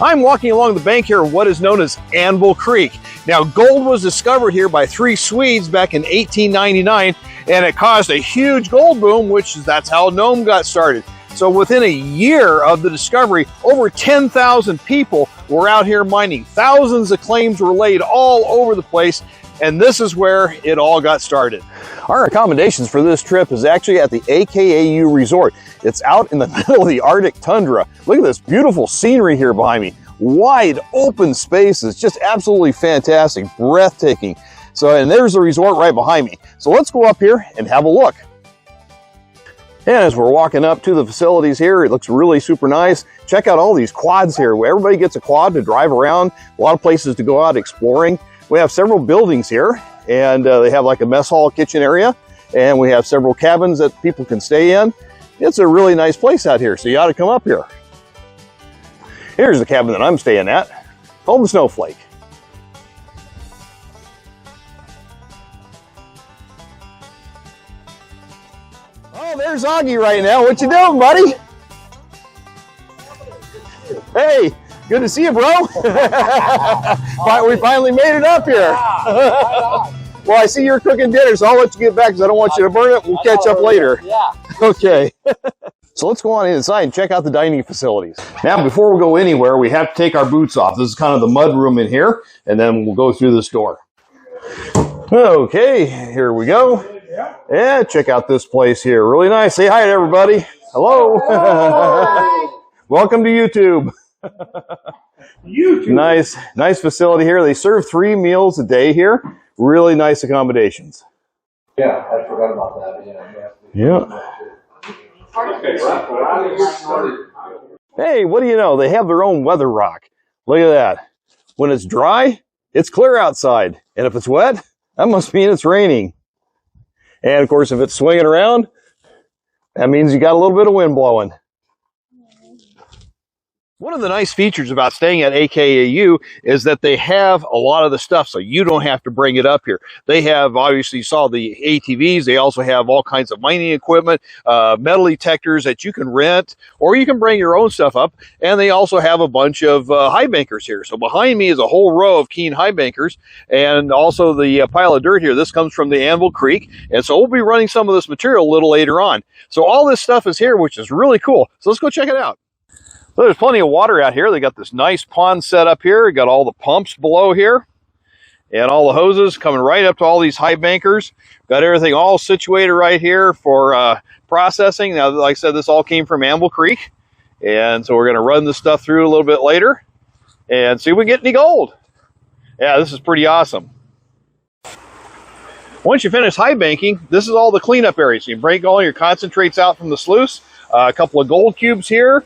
I'm walking along the bank here of what is known as Anvil Creek. Now, gold was discovered here by 3 Swedes back in 1899, and it caused a huge gold boom, that's how Nome got started. So within a year of the discovery, over 10,000 people were out here mining. Thousands of claims were laid all over the place, and this is where it all got started. Our accommodations for this trip is actually at the AKAU Resort. It's out in the middle of the Arctic Tundra. Look at this beautiful scenery here behind me. Wide open spaces, just absolutely fantastic, breathtaking. And there's the resort right behind me. So let's go up here and have a look. And as we're walking up to the facilities here, it looks really super nice. Check out all these quads here. Everybody gets a quad to drive around. A lot of places to go out exploring. We have several buildings here, and they have like a mess hall kitchen area, and we have several cabins that people can stay in. It's a really nice place out here, so you ought to come up here. Here's the cabin that I'm staying at, called the Snowflake. Oh, there's Augie right now. What you doing, buddy? Hey, good to see you, bro. We finally made it up here. Well, I see you're cooking dinner, so I'll let you get back because I don't want you to burn it. We'll catch up later. Yeah. Okay. So let's go on inside and check out the dining facilities. Now, before we go anywhere, we have to take our boots off. This is kind of the mud room in here, and then we'll go through this door. Okay, here we go. Yeah, check out this place here. Really nice. Say hi to everybody. Hello. Hi. Welcome to YouTube. Nice facility here. They serve 3 meals a day here. Really nice accommodations. Yeah, I forgot about that. Yeah. Hey, what do you know? They have their own weather rock. Look at that. When it's dry, it's clear outside. And if it's wet, that must mean it's raining. And of course, if it's swinging around, that means you got a little bit of wind blowing. One of the nice features about staying at AKAU is that they have a lot of the stuff, so you don't have to bring it up here. They have, obviously, you saw the ATVs. They also have all kinds of mining equipment, metal detectors that you can rent, or you can bring your own stuff up. And they also have a bunch of high bankers here. So behind me is a whole row of keen high bankers, and also the pile of dirt here. This comes from the Anvil Creek, and so we'll be running some of this material a little later on. So all this stuff is here, which is really cool. So let's go check it out. So there's plenty of water out here. They got this nice pond set up here. Got all the pumps below here and all the hoses coming right up to all these high bankers. Got everything all situated right here for processing. Now, like I said, this all came from Anvil Creek. And so we're going to run this stuff through a little bit later and see if we get any gold. Yeah, this is pretty awesome. Once you finish high banking, this is all the cleanup area. So you break all your concentrates out from the sluice. A couple of gold cubes here.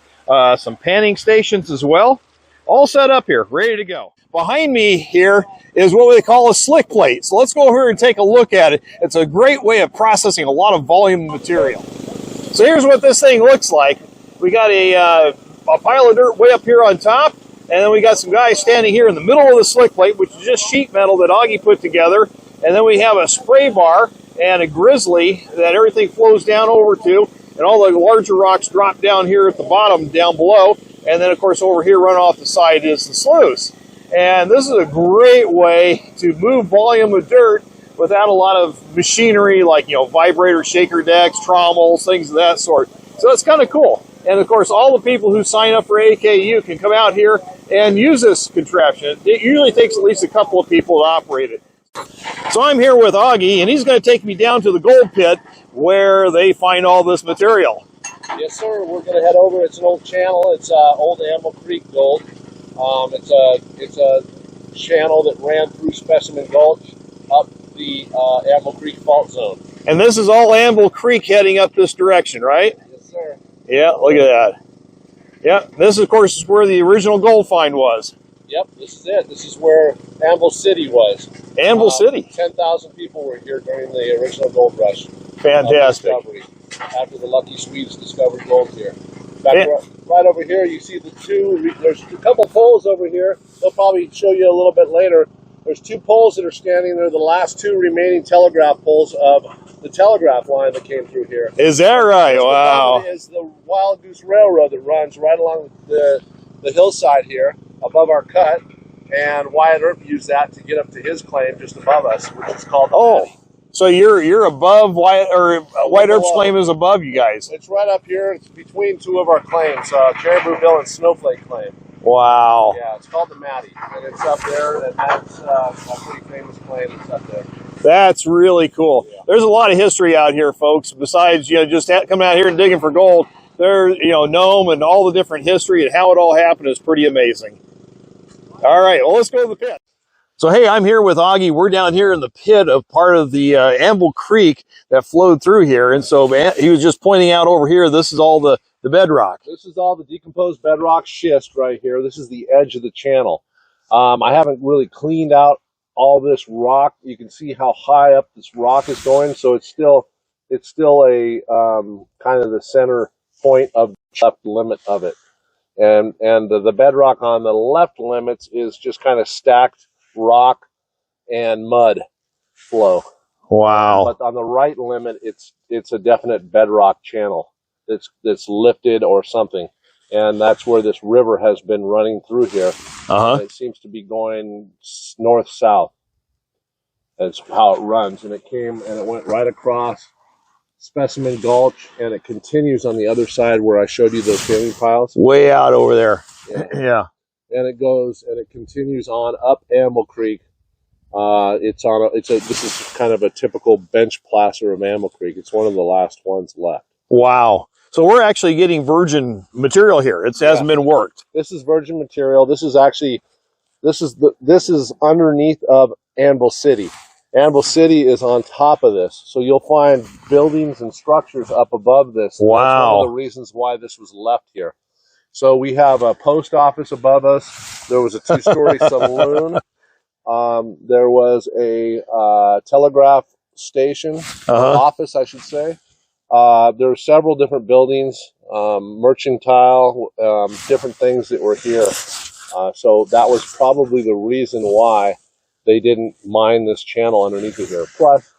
Some panning stations as well, all set up here, ready to go. Behind me here is what we call a slick plate. So let's go over here and take a look at it. It's a great way of processing a lot of volume material. So here's what this thing looks like. We got a pile of dirt way up here on top, and then we got some guys standing here in the middle of the slick plate, which is just sheet metal that Augie put together. And then we have a spray bar and a grizzly that everything flows down over to. And all the larger rocks drop down here at the bottom, down below. And then, of course, over here, run off the side is the sluice. And this is a great way to move volume of dirt without a lot of machinery like, vibrator, shaker decks, trommels, things of that sort. So it's kind of cool. And, of course, all the people who sign up for AKU can come out here and use this contraption. It usually takes at least a couple of people to operate it. So I'm here with Augie, and he's going to take me down to the gold pit where they find all this material. Yes, sir. We're going to head over. It's an old channel. It's old Anvil Creek Gold. It's a channel that ran through Specimen Gulch up the Anvil Creek fault zone. And this is all Anvil Creek heading up this direction, right? Yes, sir. Yeah, look at that. Yeah, this, of course, is where the original gold find was. Yep, this is it. This is where Anvil City was. Anvil City. 10,000 people were here during the original gold rush. Fantastic. After the lucky Swedes discovered gold here. Right over here, you see there's a couple poles over here. They'll probably show you a little bit later. There's 2 poles that are standing there, the last 2 remaining telegraph poles of the telegraph line that came through here. Is that right? Wow. Is the Wild Goose Railroad that runs right along the the hillside here above our cut, and Wyatt Earp used that to get up to his claim just above us, which is called the Maddie. So you're above Wyatt, or Wyatt Earp's claim is above you guys. It's right up here. It's between two of our claims, Caribou Bill and Snowflake claim. Wow. Yeah, it's called the Maddie, and it's up there, and that's a pretty famous claim that's up there. That's really cool. Yeah. There's a lot of history out here, folks. Besides, just coming out here and digging for gold, there's, Nome and all the different history and how it all happened is pretty amazing. All right, well, let's go to the pit. So, hey, I'm here with Augie. We're down here in the pit of part of the Anvil Creek that flowed through here. And so he was just pointing out over here, this is all the bedrock. This is all the decomposed bedrock schist right here. This is the edge of the channel. I haven't really cleaned out all this rock. You can see how high up this rock is going. So it's still a kind of the center point of the left limit of it. And the bedrock on the left limits is just kind of stacked rock and mud flow. Wow. But on the right limit, it's a definite bedrock channel that's lifted or something. And that's where this river has been running through here. And it seems to be going north-south. That's how it runs. And it went right across Specimen Gulch, and it continues on the other side where I showed you those tailing piles. Way out over there. Yeah. Yeah. And it goes and it continues on up Anvil Creek. This is kind of a typical bench placer of Anvil Creek. It's one of the last ones left. Wow. So we're actually getting virgin material here. It hasn't been worked. This is virgin material. This is underneath of Anvil City. Anvil City is on top of this. So you'll find buildings and structures up above this. Wow. That's one of the reasons why this was left here. So we have a post office above us. There was a 2-story saloon. There was a telegraph station, office, I should say. There were several different buildings, mercantile, different things that were here. So that was probably the reason why they didn't mine this channel underneath of here. Plus,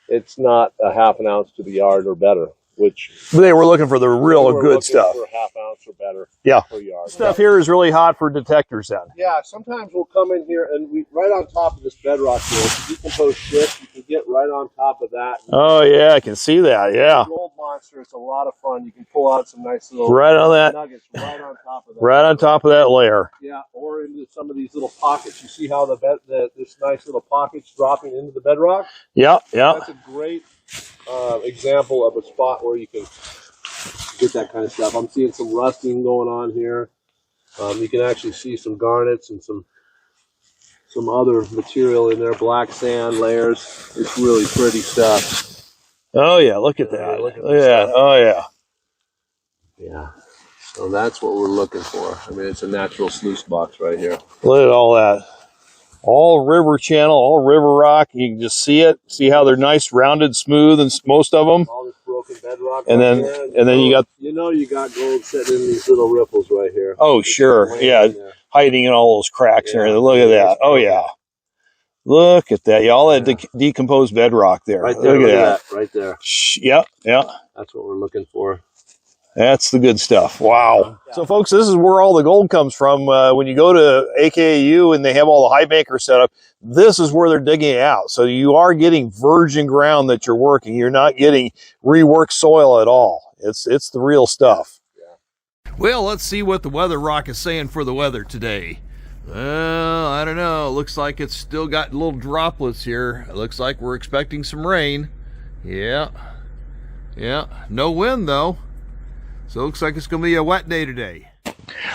it's not a half an ounce to the yard or better, which they were looking for the real good stuff. For a half ounce or better per yard. Stuff here is really hot for detectors then. Yeah, sometimes we'll come in here and right on top of this bedrock here, it's a decomposed schist. You can get right on top of that. Oh yeah, I can see that. Yeah. Gold monster, it's a lot of fun. You can pull out some nice little nuggets right on top of that. Right on top of that layer. Yeah, or into some of these little pockets. You see how this nice little pocket's dropping into the bedrock? Yeah, yeah. That's a great example of a spot where you can get that kind of stuff. I'm seeing some rusting going on here. You can actually see some garnets and some other material in there, black sand layers. It's really pretty stuff. Oh yeah, look at that. Look at that. Oh yeah. Yeah. So that's what we're looking for. I mean, it's a natural sluice box right here. Look at all that. All river channel, all river rock. You can just see it. See how they're nice, rounded, smooth, and most of them. All this broken bedrock. And then you got. You got gold sitting in these little ripples right here. Oh sure, yeah, hiding in all those cracks and everything. Look at that. Oh yeah. Look at that. Yeah, all that decomposed bedrock there. Right there. Look at that. Right there. Yeah, yeah. That's what we're looking for. That's the good stuff. Wow. So, folks, this is where all the gold comes from. When you go to AKAU and they have all the high bankers set up, this is where they're digging it out. So you are getting virgin ground that you're working. You're not getting reworked soil at all. It's the real stuff. Yeah. Well, let's see what the weather rock is saying for the weather today. Well, I don't know. It looks like it's still got little droplets here. It looks like we're expecting some rain. Yeah. No wind, though. So it looks like it's going to be a wet day today.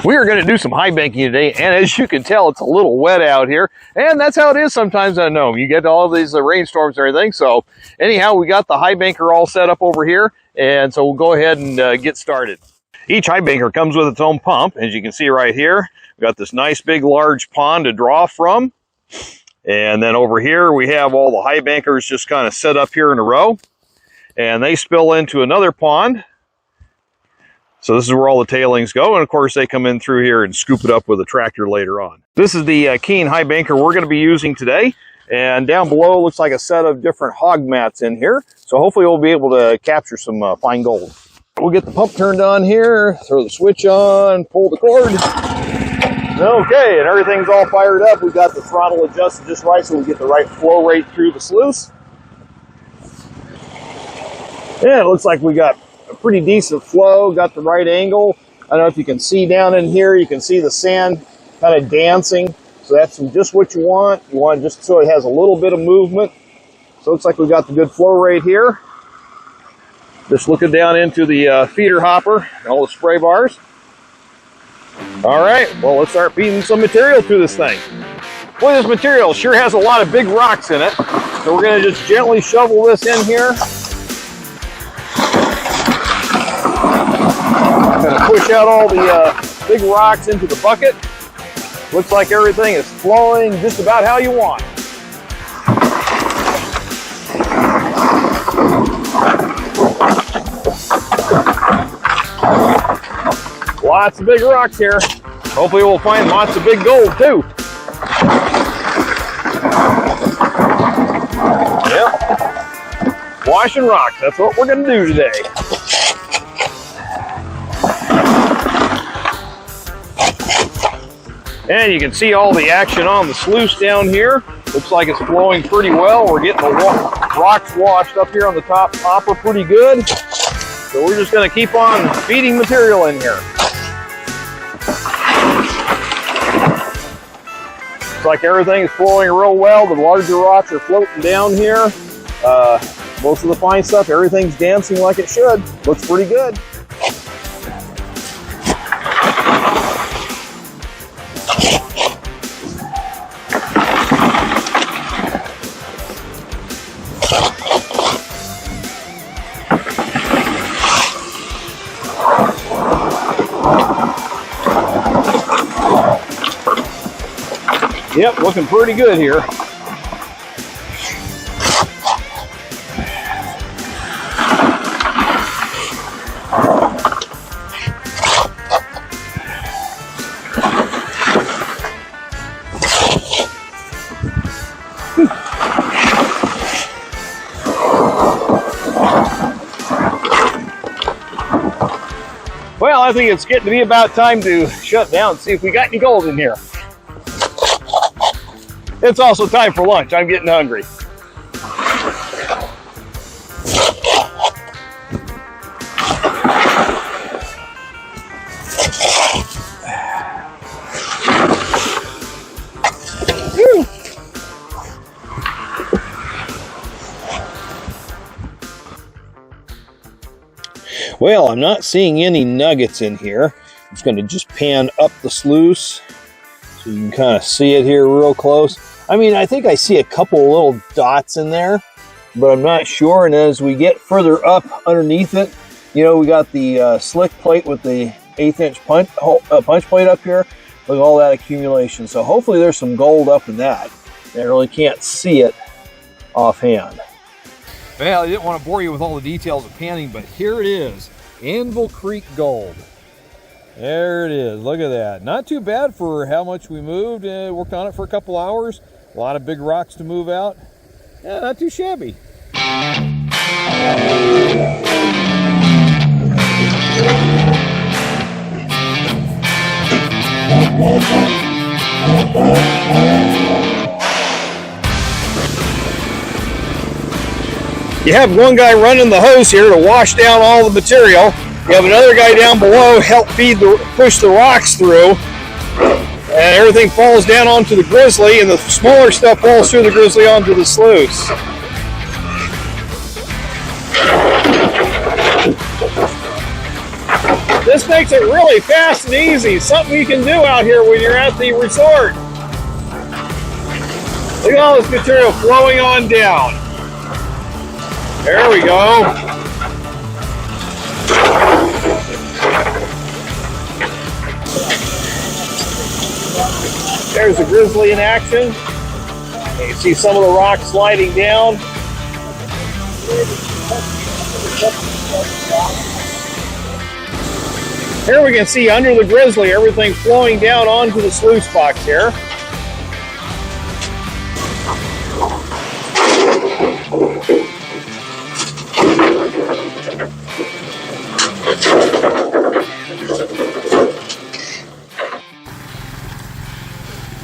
We are going to do some high banking today, and as you can tell, it's a little wet out here, and that's how it is sometimes on Nome. You get all these rainstorms and everything. So anyhow, we got the high banker all set up over here, and so we'll go ahead and get started. Each high banker comes with its own pump. As you can see right here, we've got this nice big large pond to draw from, and then over here we have all the high bankers just kind of set up here in a row, and they spill into another pond. So this is where all the tailings go, and of course they come in through here and scoop it up with a tractor later on. This is the Keen high banker we're going to be using today, and down below looks like a set of different hog mats in here. So hopefully we'll be able to capture some fine gold. We'll get the pump turned on here, throw the switch on, pull the cord. Okay, and everything's all fired up. We've got the throttle adjusted just right so we get the right flow rate through the sluice. Yeah, it looks like we got a pretty decent flow, got the right angle. I don't know if you can see down in here, you can see the sand kind of dancing. So that's just what you want. You want it just so it has a little bit of movement. So it looks like we got the good flow rate here. Just looking down into the feeder hopper and all the spray bars. All right, well, let's start feeding some material through this thing. Boy, this material sure has a lot of big rocks in it. So we're going to just gently shovel this in here. I'm going to push out all the big rocks into the bucket. Looks like everything is flowing just about how you want. Lots of big rocks here. Hopefully we'll find lots of big gold too. Yep. Washing rocks, that's what we're gonna do today. And you can see all the action on the sluice down here. Looks like it's flowing pretty well. We're getting the rocks washed up here on the top hopper pretty good. So we're just gonna keep on feeding material in here. Looks like everything is flowing real well. The larger rocks are floating down here. Most of the fine stuff, everything's dancing like it should. Looks pretty good. Yep, looking pretty good here. Well, I think it's getting to be about time to shut down and see if we got any gold in here. It's also time for lunch. I'm getting hungry. Well, I'm not seeing any nuggets in here. I'm just going to just pan up the sluice so you can kind of see it here real close. I mean, I think I see a couple little dots in there, but I'm not sure. And as we get further up underneath it, you know, we got the slick plate with the 1/8 inch punch plate up here. Look at all that accumulation. So hopefully there's some gold up in that. I really can't see it offhand. Well, I didn't want to bore you with all the details of panning, but here it is, Anvil Creek Gold. There it is. Look at that. Not too bad for how much we moved. Worked on it for a couple hours. A lot of big rocks to move out. Yeah, not too shabby. You have one guy running the hose here to wash down all the material. You have another guy down below help push the rocks through. And everything falls down onto the grizzly, and the smaller stuff falls through the grizzly onto the sluice. This makes it really fast and easy. Something you can do out here when you're at the resort. Look at all this material flowing on down. There we go. There's a grizzly in action. You can see some of the rocks sliding down. Here we can see under the grizzly everything flowing down onto the sluice box here.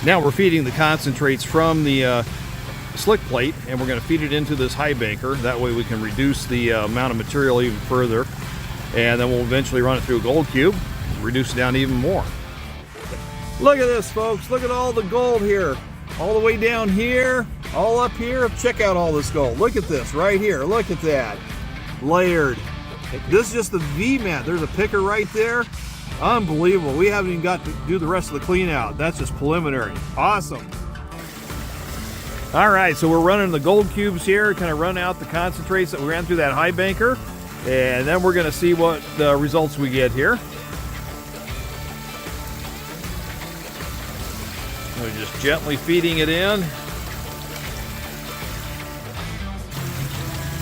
Now we're feeding the concentrates from the slick plate, and we're going to feed it into this high banker. That way we can reduce the amount of material even further, and then we'll eventually run it through a gold cube, reduce it down even more. Look at this, folks. Look at all the gold here. All the way down here, all up here. Check out all this gold. Look at this right here. Look at that. Layered. This is just the V-mat. There's a picker right there. Unbelievable. We haven't even got to do the rest of the clean out. That's just preliminary. Awesome. All right, so we're running the gold cubes here, kind of run out the concentrates that we ran through that high banker, and then we're going to see what the results we get here. We're just gently feeding it in.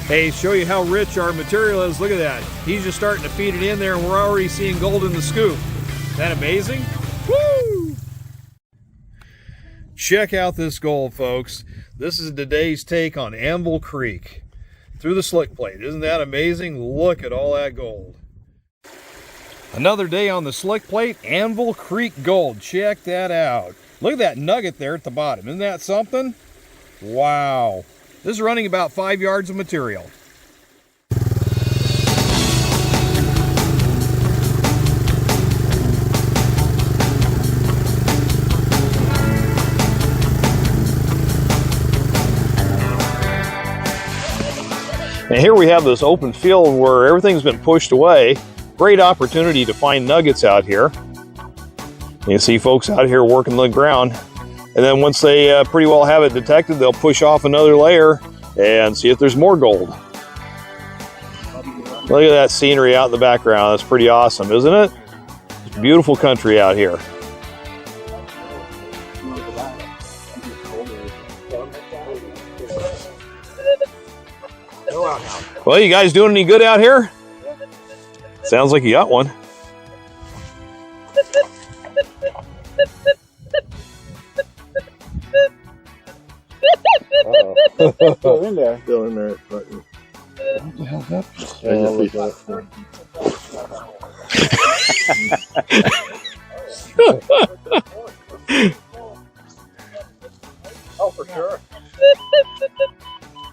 Hey, show you how rich our material is. Look at that. He's just starting to feed it in there, and we're already seeing gold in the scoop. Isn't that amazing? Woo! Check out this gold, folks. This is today's take on Anvil Creek through the slick plate. Isn't that amazing? Look at all that gold. Another day on the slick plate, Anvil Creek Gold. Check that out. Look at that nugget there at the bottom. Isn't that something? Wow. This is running about 5 yards of material. And here we have this open field where everything's been pushed away. Great opportunity to find nuggets out here. You see folks out here working the ground. And then once they pretty well have it detected, they'll push off another layer and see if there's more gold. Look at that scenery out in the background. That's pretty awesome, isn't it? It's beautiful country out here. Well, you guys doing any good out here? Sounds like you got one. Still in there. Still in there. What the hell's that? Oh, for sure.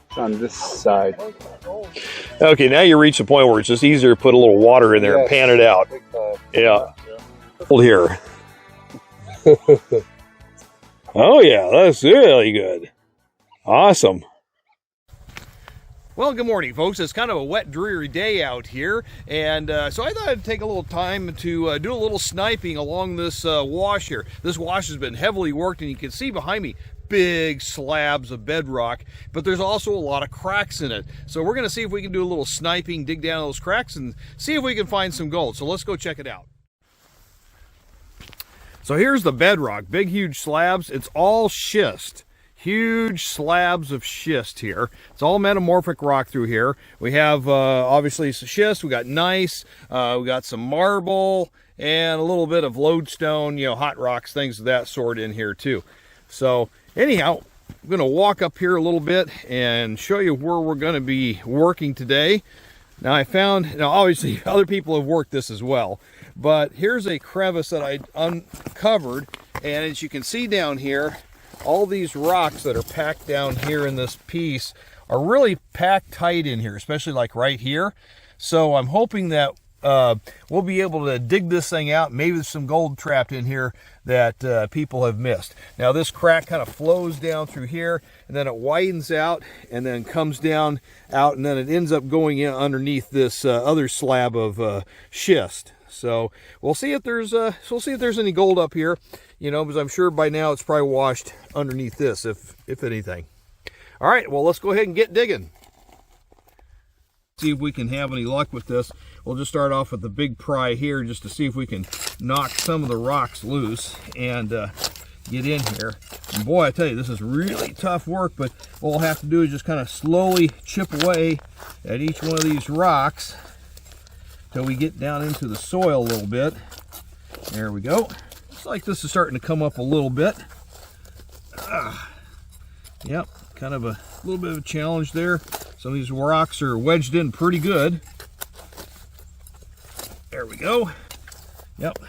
It's on this side. Okay, now you reach the point where it's just easier to put a little water in there and pan it out. Yeah. Hold here. Oh yeah, that's really good. Awesome. Well, good morning, folks. It's kind of a wet, dreary day out here, and so I thought I'd take a little time to do a little sniping along this wash here. This wash has been heavily worked, and you can see behind me big slabs of bedrock, but there's also a lot of cracks in it. So we're going to see if we can do a little sniping, dig down those cracks, and see if we can find some gold. So let's go check it out. So here's the bedrock, big, huge slabs. It's all schist. Huge slabs of schist here. It's all metamorphic rock through here. We have obviously schist, we got gneiss, we got some marble, and a little bit of lodestone, you know, hot rocks, things of that sort in here too. So anyhow, I'm going to walk up here a little bit and show you where we're going to be working today. Now I found, now obviously other people have worked this as well, but here's a crevice that I uncovered, and as you can see down here, all these rocks that are packed down here in this piece are really packed tight in here, especially like right here. So I'm hoping that we'll be able to dig this thing out. Maybe there's some gold trapped in here that people have missed. Now this crack kind of flows down through here, and then it widens out and then comes down out, and then it ends up going in underneath this other slab of schist. So we'll see if there's any gold up here, you know, because I'm sure by now it's probably washed underneath this, if anything. All right, well, let's go ahead and get digging. See if we can have any luck with this. We'll just start off with the big pry here just to see if we can knock some of the rocks loose and get in here. And boy, I tell you, this is really tough work, but what we'll have to do is just kind of slowly chip away at each one of these rocks till we get down into the soil a little bit. There we go. Looks like this is starting to come up a little bit. Yep, kind of a little bit of a challenge there. Some of these rocks are wedged in pretty good. There we go. Yep.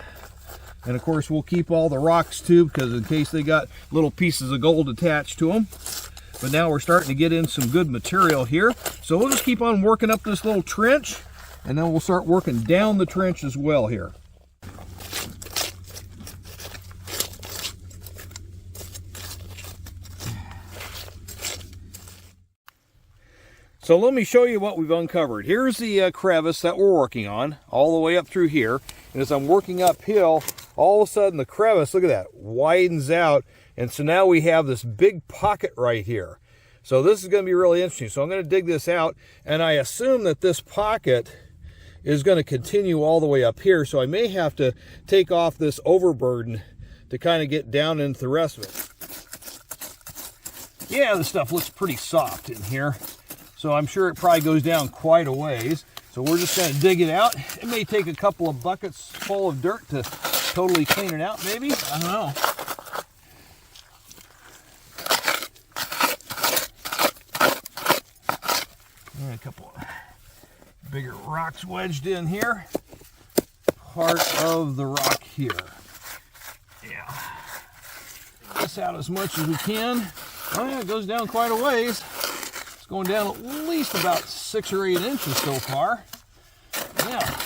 And of course we'll keep all the rocks too, because in case they got little pieces of gold attached to them. But now we're starting to get in some good material here. So we'll just keep on working up this little trench, and then we'll start working down the trench as well here. So let me show you what we've uncovered. Here's the crevice that we're working on, all the way up through here. And as I'm working uphill, all of a sudden the crevice, look at that, widens out. And so now we have this big pocket right here. So this is going to be really interesting. So I'm going to dig this out, and I assume that this pocket is going to continue all the way up here. So I may have to take off this overburden to kind of get down into the rest of it. Yeah, this stuff looks pretty soft in here. So I'm sure it probably goes down quite a ways. So we're just going to dig it out. It may take a couple of buckets full of dirt to totally clean it out, maybe. I don't know. And a couple of bigger rocks wedged in here. Part of the rock here. Yeah. Get this out as much as we can. Oh yeah, it goes down quite a ways. It's going down at least about 6 or 8 inches so far. Yeah.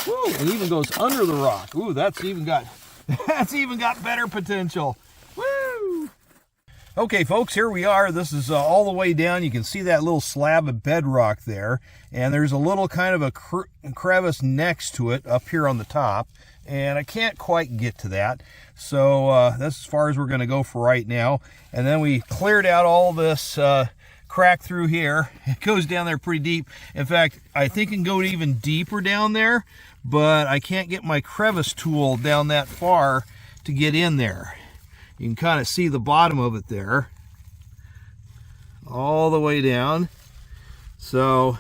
Woo, it even goes under the rock. Ooh, that's even got better potential. Woo! Okay, folks, here we are. This is all the way down. You can see that little slab of bedrock there, and there's a little kind of a crevice next to it up here on the top, and I can't quite get to that. So that's as far as we're going to go for right now. And then we cleared out all this crack through here. It goes down there pretty deep. In fact, I think it can go even deeper down there, but I can't get my crevice tool down that far to get in there. You can kind of see the bottom of it there, all the way down. So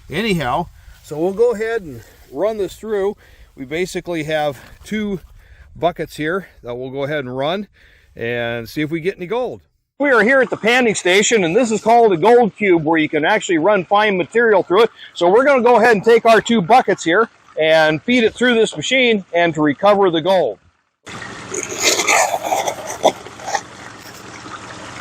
anyhow, so we'll go ahead and run this through. We basically have 2 buckets here that we'll go ahead and run and see if we get any gold. We are here at the panning station, and this is called a gold cube, where you can actually run fine material through it. So we're going to go ahead and take our 2 buckets here and feed it through this machine and to recover the gold.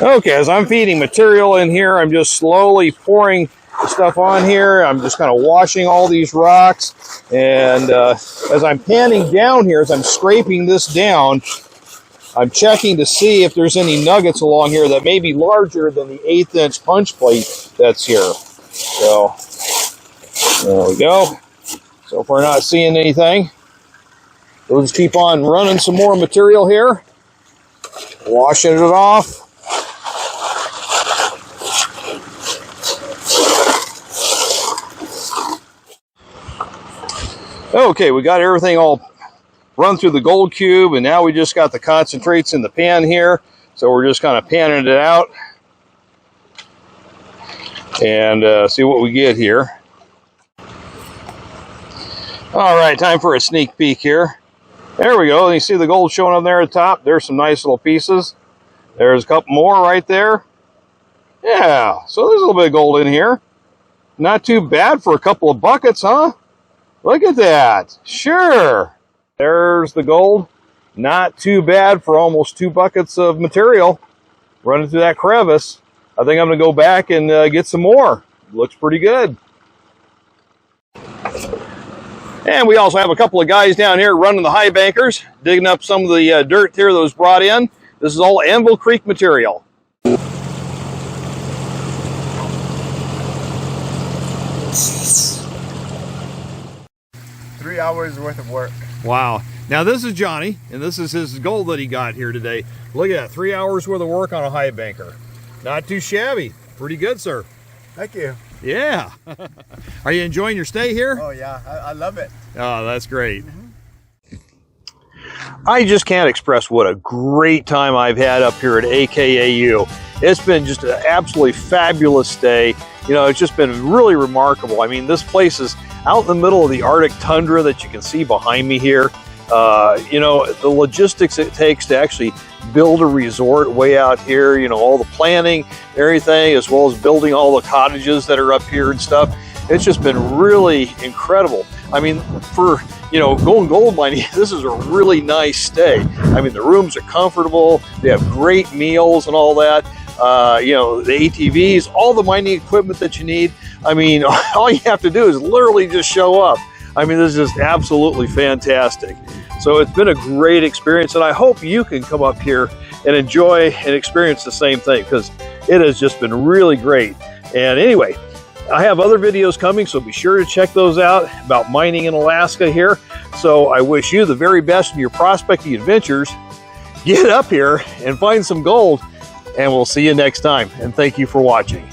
Okay, as I'm feeding material in here, I'm just slowly pouring the stuff on here. I'm just kind of washing all these rocks, and as I'm panning down here, as I'm scraping this down, I'm checking to see if there's any nuggets along here that may be larger than the 1/8 inch punch plate that's here. So there we go. So if we're not seeing anything, we'll just keep on running some more material here, washing it off. Okay, we got everything all run through the gold cube, and now we just got the concentrates in the pan here. So we're just kind of panning it out and see what we get here. All right, time for a sneak peek here. There we go. You see the gold showing up there at the top. There's some nice little pieces. There's a couple more right there. Yeah, so there's a little bit of gold in here. Not too bad for a couple of buckets, huh? Look at that. Sure. There's the gold. Not too bad for almost 2 buckets of material running through that crevice. I think I'm going to go back and get some more. Looks pretty good. And we also have a couple of guys down here running the high bankers, digging up some of the dirt here that was brought in. This is all Anvil Creek material. 3 hours worth of work. Wow. Now this is Johnny, and this is his gold that he got here today. Look at that, 3 hours worth of work on a high banker. Not too shabby. Pretty good, sir. Thank you. Yeah. Are you enjoying your stay here? Oh yeah, I love it. Oh, that's great. I just can't express what a great time I've had up here at AKAU. It's been just an absolutely fabulous stay. You know, it's just been really remarkable. I mean, this place is out in the middle of the Arctic Tundra that you can see behind me here. You know, the logistics it takes to actually build a resort way out here, you know, all the planning, everything, as well as building all the cottages that are up here and stuff. It's just been really incredible. I mean, for, going gold mining, this is a really nice stay. I mean, the rooms are comfortable. They have great meals and all that. The ATVs, all the mining equipment that you need. I mean, all you have to do is literally just show up. I mean, this is just absolutely fantastic. So it's been a great experience, and I hope you can come up here and enjoy and experience the same thing, because it has just been really great. And anyway, I have other videos coming, so be sure to check those out about mining in Alaska here. So I wish you the very best in your prospecting adventures. Get up here and find some gold, and we'll see you next time. And thank you for watching.